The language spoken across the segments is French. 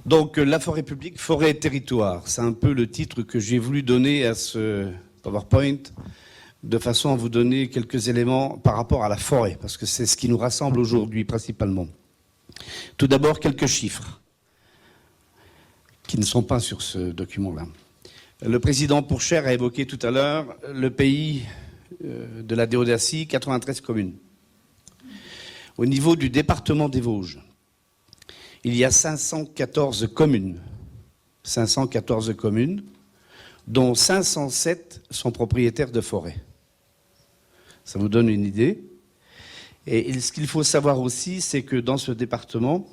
Donc, la forêt publique, forêt et territoire, c'est un peu le titre que j'ai voulu donner à ce PowerPoint, de façon à vous donner quelques éléments par rapport à la forêt, parce que c'est ce qui nous rassemble aujourd'hui principalement. Tout d'abord, quelques chiffres qui ne sont pas sur ce document-là. Le président Pourchère a évoqué tout à l'heure le pays de la Déodacie, 93 communes. Au niveau du département des Vosges, il y a 514 communes, dont 507 sont propriétaires de forêts. Ça vous donne une idée. Et ce qu'il faut savoir aussi, c'est que dans ce département,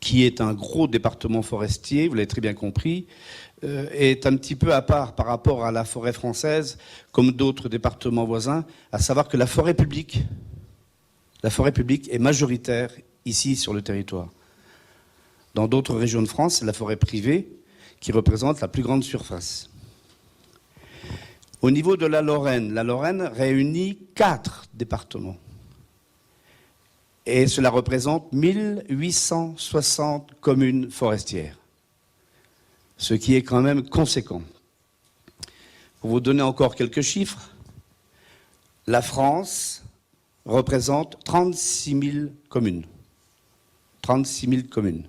qui est un gros département forestier, vous l'avez très bien compris, est un petit peu à part par rapport à la forêt française, comme d'autres départements voisins, à savoir que la forêt publique est majoritaire ici sur le territoire. Dans d'autres régions de France, c'est la forêt privée qui représente la plus grande surface. Au niveau de la Lorraine réunit 4 départements. Et cela représente 1860 communes forestières, ce qui est quand même conséquent. Pour vous donner encore quelques chiffres, la France représente 36 000 communes. 36 000 communes.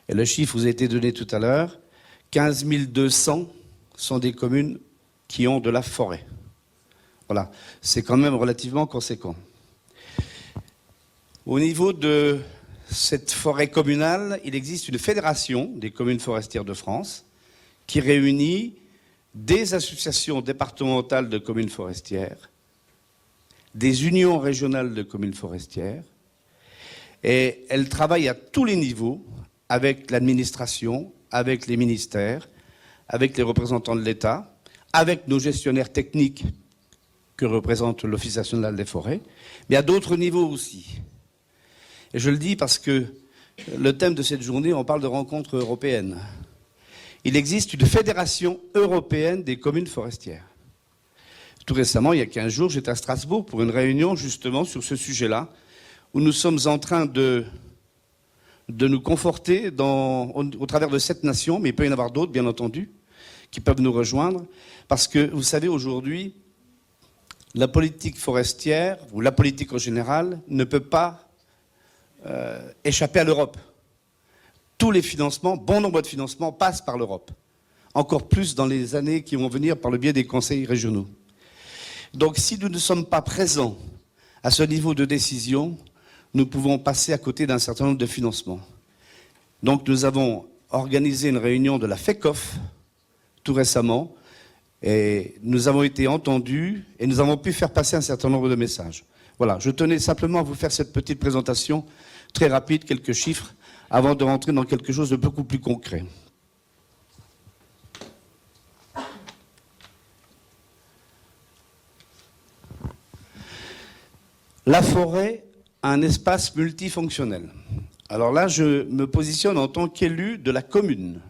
Et le chiffre vous a été donné tout à l'heure, 15 200 sont des communes qui ont de la forêt. Voilà, c'est quand même relativement conséquent. Au niveau de cette forêt communale, il existe une fédération des communes forestières de France qui réunit des associations départementales de communes forestières, des unions régionales de communes forestières, et elle travaille à tous les niveaux avec l'administration, avec les ministères, avec les représentants de l'État, avec nos gestionnaires techniques que représente l'Office national des forêts, mais à d'autres niveaux aussi. Et je le dis parce que le thème de cette journée, on parle de rencontres européennes. Il existe une fédération européenne des communes forestières. Tout récemment, il y a 15 jours, j'étais à Strasbourg pour une réunion justement sur ce sujet-là, où nous sommes en train de nous conforter au travers de 7 nations, mais il peut y en avoir d'autres, bien entendu, qui peuvent nous rejoindre, parce que, vous savez, aujourd'hui, la politique forestière, ou la politique en général, ne peut pas échapper à l'Europe. Tous les financements, bon nombre de financements, passent par l'Europe. Encore plus dans les années qui vont venir par le biais des conseils régionaux. Donc si nous ne sommes pas présents à ce niveau de décision, nous pouvons passer à côté d'un certain nombre de financements. Donc nous avons organisé une réunion de la FECOF tout récemment, et nous avons été entendus et nous avons pu faire passer un certain nombre de messages. Voilà, je tenais simplement à vous faire cette petite présentation très rapide, quelques chiffres, avant de rentrer dans quelque chose de beaucoup plus concret. La forêt a un espace multifonctionnel. Alors là, je me positionne en tant qu'élu de la commune.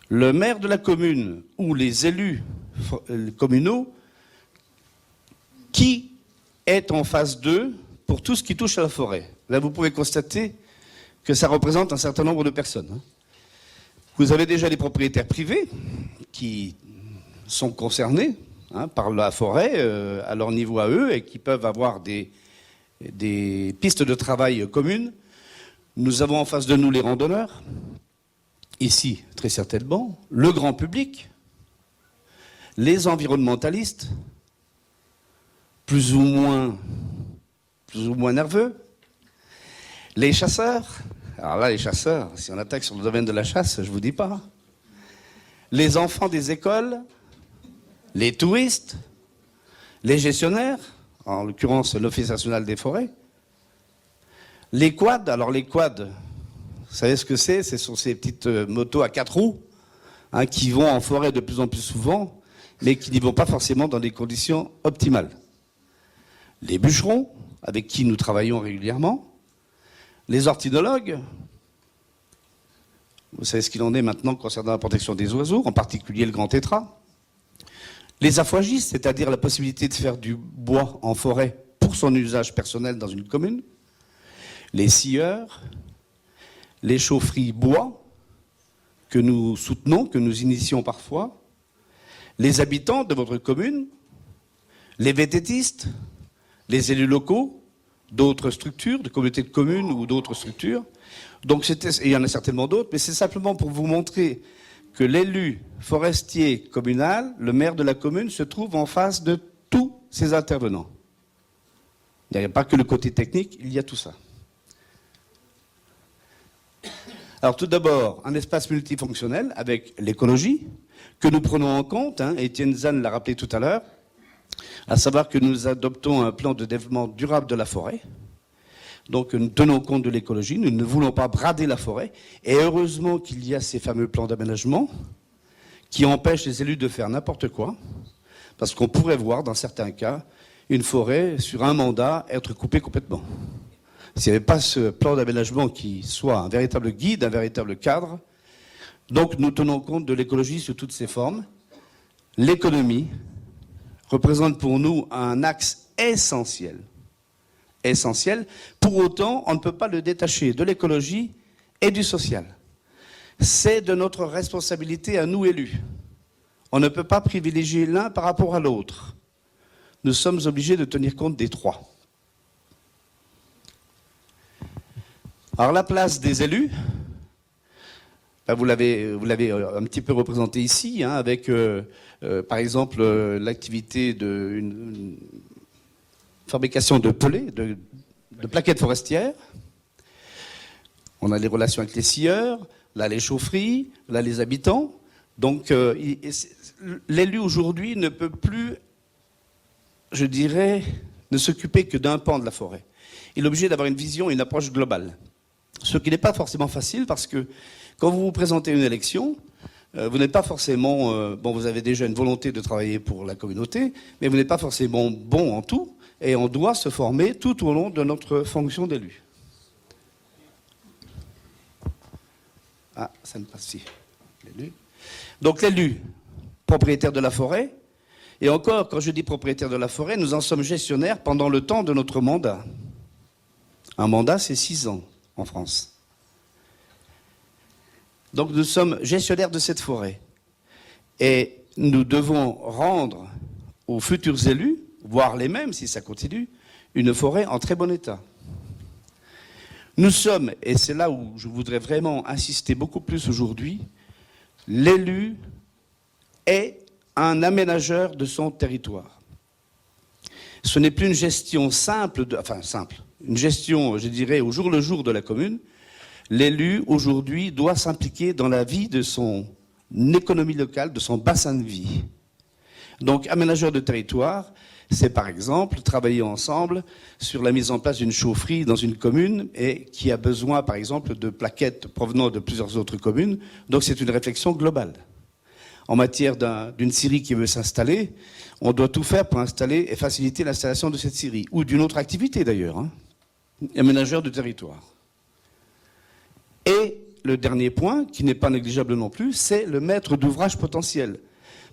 Le maire de la commune ou les élus communaux, qui est en phase 2 pour tout ce qui touche à la forêt. Là, vous pouvez constater que ça représente un certain nombre de personnes. Vous avez déjà les propriétaires privés qui sont concernés par la forêt à leur niveau à eux et qui peuvent avoir des pistes de travail communes. Nous avons en face de nous les randonneurs, ici très certainement, le grand public, les environnementalistes, plus ou moins nerveux, les chasseurs. Alors là, les chasseurs, si on attaque sur le domaine de la chasse, je vous dis pas. Les enfants des écoles, les touristes, les gestionnaires, en l'occurrence l'Office national des forêts, les quads. Alors les quads, vous savez ce que c'est? Ce sont ces petites motos à 4 roues qui vont en forêt de plus en plus souvent, mais qui n'y vont pas forcément dans des conditions optimales. Les bûcherons, avec qui nous travaillons régulièrement, les ornithologues, vous savez ce qu'il en est maintenant concernant la protection des oiseaux, en particulier le grand tétras, les affouagistes, c'est-à-dire la possibilité de faire du bois en forêt pour son usage personnel dans une commune, les scieurs, les chaufferies bois, que nous soutenons, que nous initions parfois, les habitants de votre commune, les vététistes, les élus locaux, d'autres structures, de communautés de communes ou d'autres structures. Donc il y en a certainement d'autres, mais c'est simplement pour vous montrer que l'élu forestier communal, le maire de la commune, se trouve en face de tous ces intervenants. Il n'y a pas que le côté technique, il y a tout ça. Alors tout d'abord, un espace multifonctionnel avec l'écologie, que nous prenons en compte, Étienne Zahn l'a rappelé tout à l'heure, à savoir que nous adoptons un plan de développement durable de la forêt. Donc nous tenons compte de l'écologie, nous ne voulons pas brader la forêt. Et heureusement qu'il y a ces fameux plans d'aménagement qui empêchent les élus de faire n'importe quoi. Parce qu'on pourrait voir, dans certains cas, une forêt, sur un mandat, être coupée complètement. S'il n'y avait pas ce plan d'aménagement qui soit un véritable guide, un véritable cadre. Donc nous tenons compte de l'écologie sous toutes ses formes. L'économie représente pour nous un axe essentiel. Essentiel. Pour autant, on ne peut pas le détacher de l'écologie et du social. C'est de notre responsabilité à nous élus. On ne peut pas privilégier l'un par rapport à l'autre. Nous sommes obligés de tenir compte des trois. Alors la place des élus, vous l'avez un petit peu représenté ici, avec par exemple l'activité de une fabrication de pellets, de plaquettes forestières. On a les relations avec les scieurs, là les chaufferies, là les habitants. Donc l'élu aujourd'hui ne peut plus, je dirais, ne s'occuper que d'un pan de la forêt. Il est obligé d'avoir une vision et une approche globale. Ce qui n'est pas forcément facile parce que quand vous vous présentez à une élection, vous n'êtes pas forcément... vous avez déjà une volonté de travailler pour la communauté, mais vous n'êtes pas forcément bon en tout, et on doit se former tout au long de notre fonction d'élu. Ah, ça ne passe pas. L'élu. Donc l'élu, propriétaire de la forêt, et encore, quand je dis propriétaire de la forêt, nous en sommes gestionnaires pendant le temps de notre mandat. Un mandat, c'est 6 ans en France. Donc nous sommes gestionnaires de cette forêt. Et nous devons rendre aux futurs élus, voire les mêmes si ça continue, une forêt en très bon état. Nous sommes, et c'est là où je voudrais vraiment insister beaucoup plus aujourd'hui, l'élu est un aménageur de son territoire. Ce n'est plus une gestion simple, une gestion, je dirais, au jour le jour de la commune. L'élu, aujourd'hui, doit s'impliquer dans la vie de son économie locale, de son bassin de vie. Donc, aménageur de territoire, c'est par exemple travailler ensemble sur la mise en place d'une chaufferie dans une commune et qui a besoin, par exemple, de plaquettes provenant de plusieurs autres communes. Donc, c'est une réflexion globale. En matière d'une scierie qui veut s'installer, on doit tout faire pour installer et faciliter l'installation de cette scierie, ou d'une autre activité d'ailleurs, aménageur de territoire. Et le dernier point, qui n'est pas négligeable non plus, c'est le maître d'ouvrage potentiel.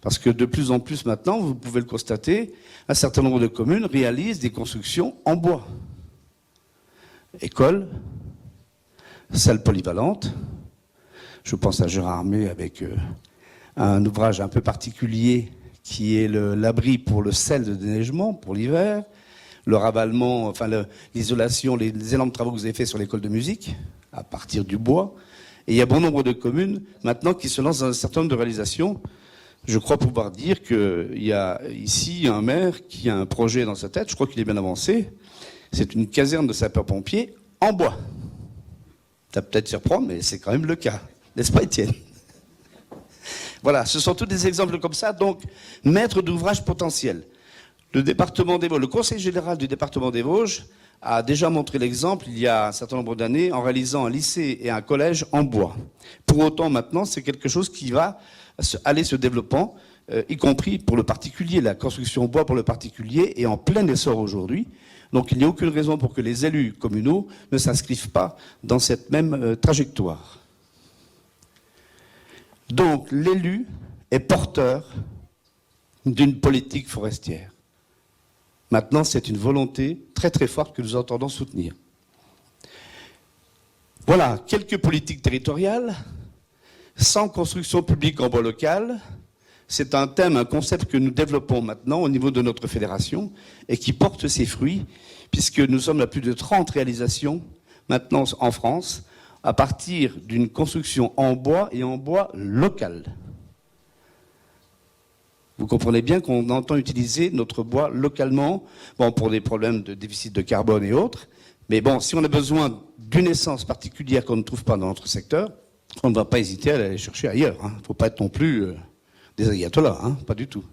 Parce que de plus en plus maintenant, vous pouvez le constater, un certain nombre de communes réalisent des constructions en bois. Écoles, salles polyvalentes. Je pense à Gérard Armé avec un ouvrage un peu particulier qui est l'abri pour le sel de déneigement pour l'hiver, le ravalement, l'isolation, les énormes travaux que vous avez faits sur l'école de musique à partir du bois. Et il y a bon nombre de communes maintenant qui se lancent dans un certain nombre de réalisations. Je crois pouvoir dire qu'il y a ici un maire qui a un projet dans sa tête, je crois qu'il est bien avancé, c'est une caserne de sapeurs-pompiers en bois. Ça peut peut-être surprendre, mais c'est quand même le cas. N'est-ce pas, Étienne ? Voilà, ce sont tous des exemples comme ça. Donc, maître d'ouvrage potentiel. Le département des Vosges, le conseil général du département des Vosges a déjà montré l'exemple il y a un certain nombre d'années en réalisant un lycée et un collège en bois. Pour autant, maintenant, c'est quelque chose qui va aller se développant, y compris pour le particulier. La construction en bois pour le particulier est en plein essor aujourd'hui. Donc, il n'y a aucune raison pour que les élus communaux ne s'inscrivent pas dans cette même trajectoire. Donc, l'élu est porteur d'une politique forestière. Maintenant, c'est une volonté très très forte que nous entendons soutenir. Voilà, quelques politiques territoriales, sans construction publique en bois local. C'est un thème, un concept que nous développons maintenant au niveau de notre fédération et qui porte ses fruits, puisque nous sommes à plus de 30 réalisations maintenant en France, à partir d'une construction en bois et en bois local. Vous comprenez bien qu'on entend utiliser notre bois localement, bon, pour des problèmes de déficit de carbone et autres, mais bon, si on a besoin d'une essence particulière qu'on ne trouve pas dans notre secteur, on ne va pas hésiter à aller chercher ailleurs. Il ne faut pas être non plus des ayatollahs, pas du tout.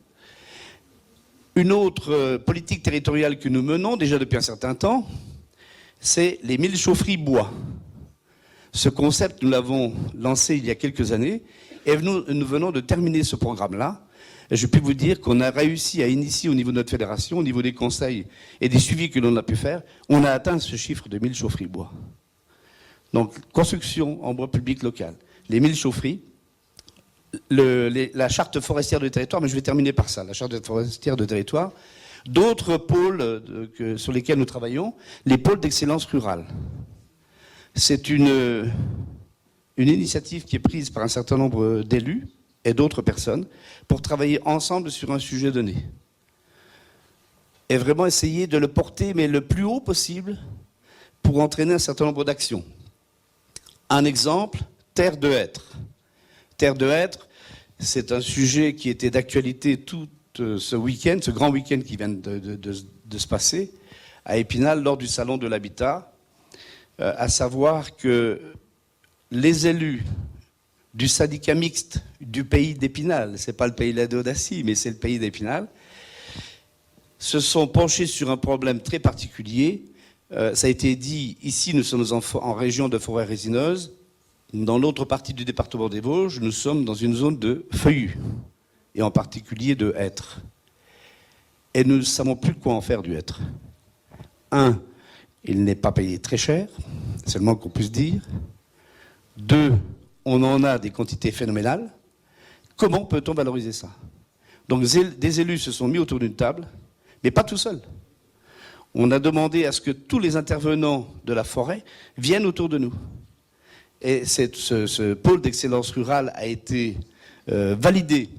Une autre politique territoriale que nous menons déjà depuis un certain temps, c'est les 1000 chaufferies bois. Ce concept, nous l'avons lancé il y a quelques années, et nous venons de terminer ce programme-là. Et je peux vous dire qu'on a réussi à initier au niveau de notre fédération, au niveau des conseils et des suivis que l'on a pu faire, on a atteint ce chiffre de 1000 chaufferies bois. Donc, construction en bois public local. Les 1000 chaufferies, la charte forestière de territoire, mais je vais terminer par ça, la charte forestière de territoire, d'autres pôles sur lesquels nous travaillons, les pôles d'excellence rurale. C'est une initiative qui est prise par un certain nombre d'élus et d'autres personnes pour travailler ensemble sur un sujet donné. Et vraiment essayer de le porter, mais le plus haut possible, pour entraîner un certain nombre d'actions. Un exemple, Terre de Hêtre. Terre de Hêtre, c'est un sujet qui était d'actualité tout ce week-end, ce grand week-end qui vient de se passer à Épinal lors du Salon de l'Habitat, à savoir que les élus du syndicat mixte du pays d'Épinal, c'est pas le pays de la Déodacie, mais c'est le pays d'Épinal, se sont penchés sur un problème très particulier. Ça a été dit, ici nous sommes en région de forêt résineuse, dans l'autre partie du département des Vosges, nous sommes dans une zone de feuillus, et en particulier de hêtre. Et nous ne savons plus quoi en faire du hêtre. Un, il n'est pas payé très cher, c'est le moins qu'on puisse dire. Deux, on en a des quantités phénoménales. Comment peut-on valoriser ça? Donc des élus se sont mis autour d'une table, mais pas tout seuls. On a demandé à ce que tous les intervenants de la forêt viennent autour de nous. Et ce pôle d'excellence rurale a été validé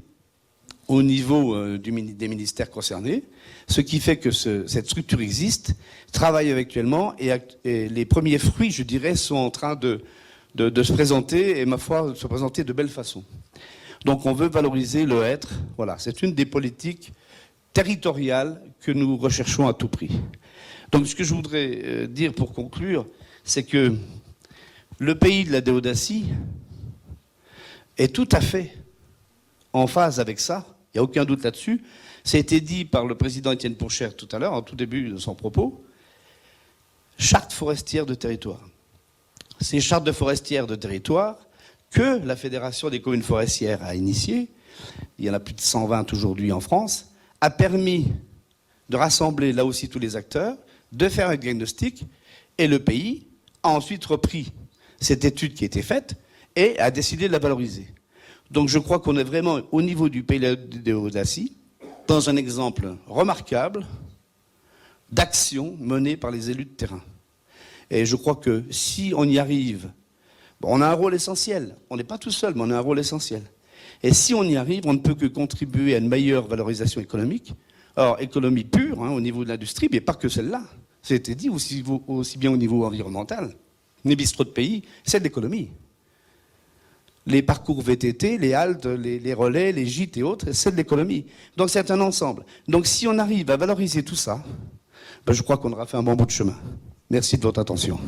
au niveau des ministères concernés, ce qui fait que cette structure existe, travaille actuellement, et les premiers fruits, je dirais, sont en train de se présenter, et ma foi, de se présenter de belle façon. Donc on veut valoriser le hêtre. Voilà, c'est une des politiques territoriales que nous recherchons à tout prix. Donc ce que je voudrais dire pour conclure, c'est que le pays de la Déodacie est tout à fait en phase avec ça, il n'y a aucun doute là-dessus. Ça a été dit par le président Étienne Pourchère tout à l'heure, en tout début de son propos. Charte forestière de territoire. Ces chartes de forestières de territoire que la Fédération des communes forestières a initiées, il y en a plus de 120 aujourd'hui en France, a permis de rassembler là aussi tous les acteurs, de faire un diagnostic, et le pays a ensuite repris cette étude qui a été faite et a décidé de la valoriser. Donc je crois qu'on est vraiment au niveau du pays de Déodacie, dans un exemple remarquable d'action menée par les élus de terrain. Et je crois que si on y arrive, bon, on a un rôle essentiel. On n'est pas tout seul, mais on a un rôle essentiel. Et si on y arrive, on ne peut que contribuer à une meilleure valorisation économique. Alors, économie pure, au niveau de l'industrie, mais pas que celle-là. C'était dit aussi bien au niveau environnemental. Les bistrots de pays, c'est de l'économie. Les parcours VTT, les haltes, les relais, les gîtes et autres, c'est de l'économie. Donc c'est un ensemble. Donc si on arrive à valoriser tout ça, ben, je crois qu'on aura fait un bon bout de chemin. Merci de votre attention.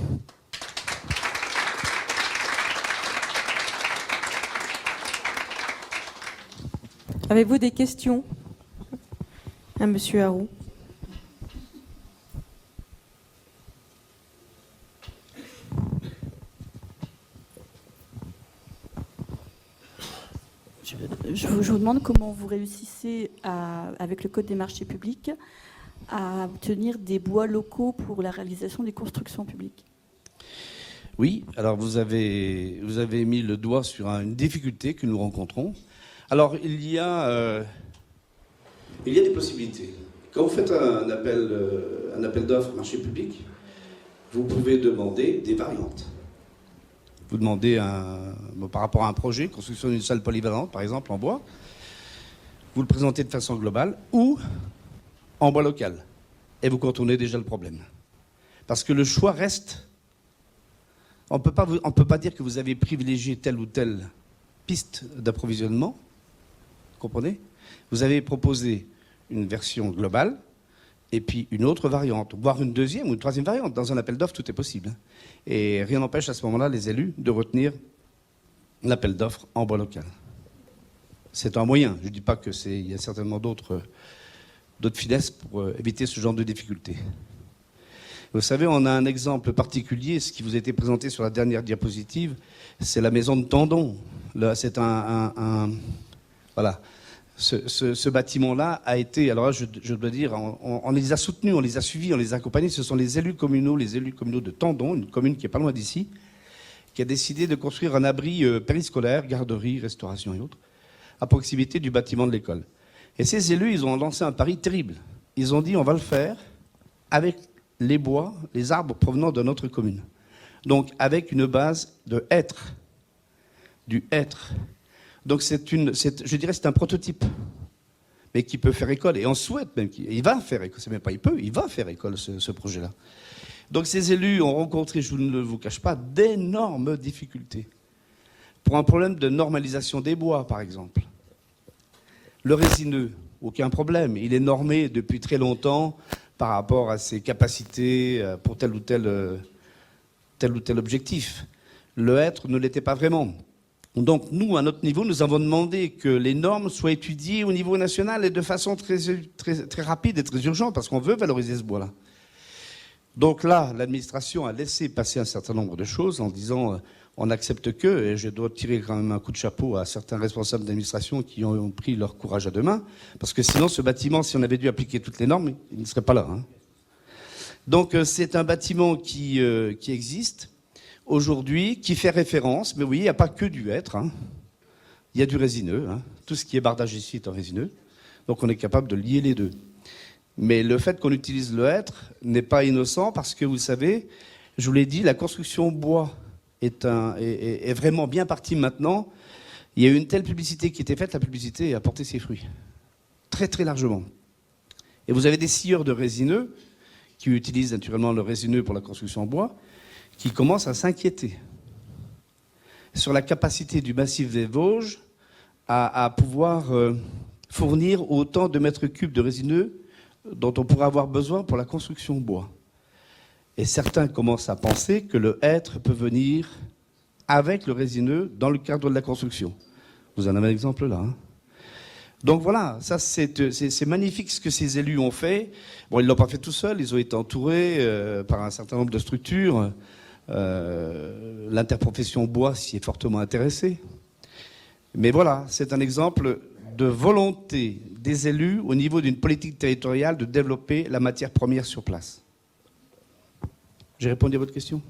Avez-vous des questions à Monsieur Harou? Je vous demande comment vous réussissez, avec le Code des marchés publics, à obtenir des bois locaux pour la réalisation des constructions publiques. Oui, alors vous avez mis le doigt sur une difficulté que nous rencontrons. Alors il y a des possibilités. Quand vous faites un appel d'offres marché public, vous pouvez demander des variantes. Vous demandez par rapport à un projet, construction d'une salle polyvalente, par exemple, en bois, vous le présentez de façon globale ou en bois local. Et vous contournez déjà le problème. Parce que le choix reste... On ne peut pas dire que vous avez privilégié telle ou telle piste d'approvisionnement. Vous comprenez? Vous avez proposé une version globale et puis une autre variante, voire une deuxième ou une troisième variante. Dans un appel d'offres, tout est possible. Et rien n'empêche à ce moment-là les élus de retenir l'appel d'offres en bois local. C'est un moyen. Je ne dis pas il y a certainement d'autres finesses pour éviter ce genre de difficultés. Vous savez, on a un exemple particulier, ce qui vous a été présenté sur la dernière diapositive, c'est la maison de Tendon. Là, c'est voilà. Ce bâtiment-là a été, alors là, je dois dire, on les a soutenus, on les a suivis, on les a accompagnés. Ce sont les élus communaux de Tendon, une commune qui est pas loin d'ici, qui a décidé de construire un abri périscolaire, garderie, restauration et autres, à proximité du bâtiment de l'école. Et ces élus, ils ont lancé un pari terrible. Ils ont dit, on va le faire avec les bois, les arbres provenant de notre commune. Donc, avec une base de hêtre, du hêtre. Donc, je dirais, c'est un prototype, mais qui peut faire école. Et on souhaite même qu'il va faire école. C'est même pas il va faire école, ce projet-là. Donc, ces élus ont rencontré, je ne vous cache pas, d'énormes difficultés. Pour un problème de normalisation des bois, par exemple. Le résineux, aucun problème. Il est normé depuis très longtemps par rapport à ses capacités pour tel ou tel objectif. Le hêtre ne l'était pas vraiment. Donc nous, à notre niveau, nous avons demandé que les normes soient étudiées au niveau national et de façon très, très, très rapide et très urgente, parce qu'on veut valoriser ce bois-là. Donc là, l'administration a laissé passer un certain nombre de choses en disant on n'accepte que, et je dois tirer quand même un coup de chapeau à certains responsables d'administration qui ont pris leur courage à deux mains, parce que sinon ce bâtiment, si on avait dû appliquer toutes les normes, il ne serait pas là. Hein. Donc c'est un bâtiment qui existe aujourd'hui, qui fait référence, mais oui, il n'y a pas que du hêtre, hein. Il y a du résineux, hein. Tout ce qui est bardage ici est en résineux, donc on est capable de lier les deux. Mais le fait qu'on utilise le hêtre n'est pas innocent parce que, vous savez, je vous l'ai dit, la construction bois est vraiment bien partie maintenant. Il y a eu une telle publicité qui était faite, la publicité a porté ses fruits. Très, très largement. Et vous avez des scieurs de résineux qui utilisent naturellement le résineux pour la construction en bois, qui commencent à s'inquiéter sur la capacité du massif des Vosges à pouvoir fournir autant de mètres cubes de résineux dont on pourrait avoir besoin pour la construction bois. Et certains commencent à penser que le hêtre peut venir avec le résineux dans le cadre de la construction. Vous en avez un exemple là. Hein. Donc voilà, ça c'est magnifique ce que ces élus ont fait. Bon, ils ne l'ont pas fait tout seuls, ils ont été entourés par un certain nombre de structures. L'interprofession bois s'y est fortement intéressée. Mais voilà, c'est un exemple de volonté des élus au niveau d'une politique territoriale de développer la matière première sur place. J'ai répondu à votre question ?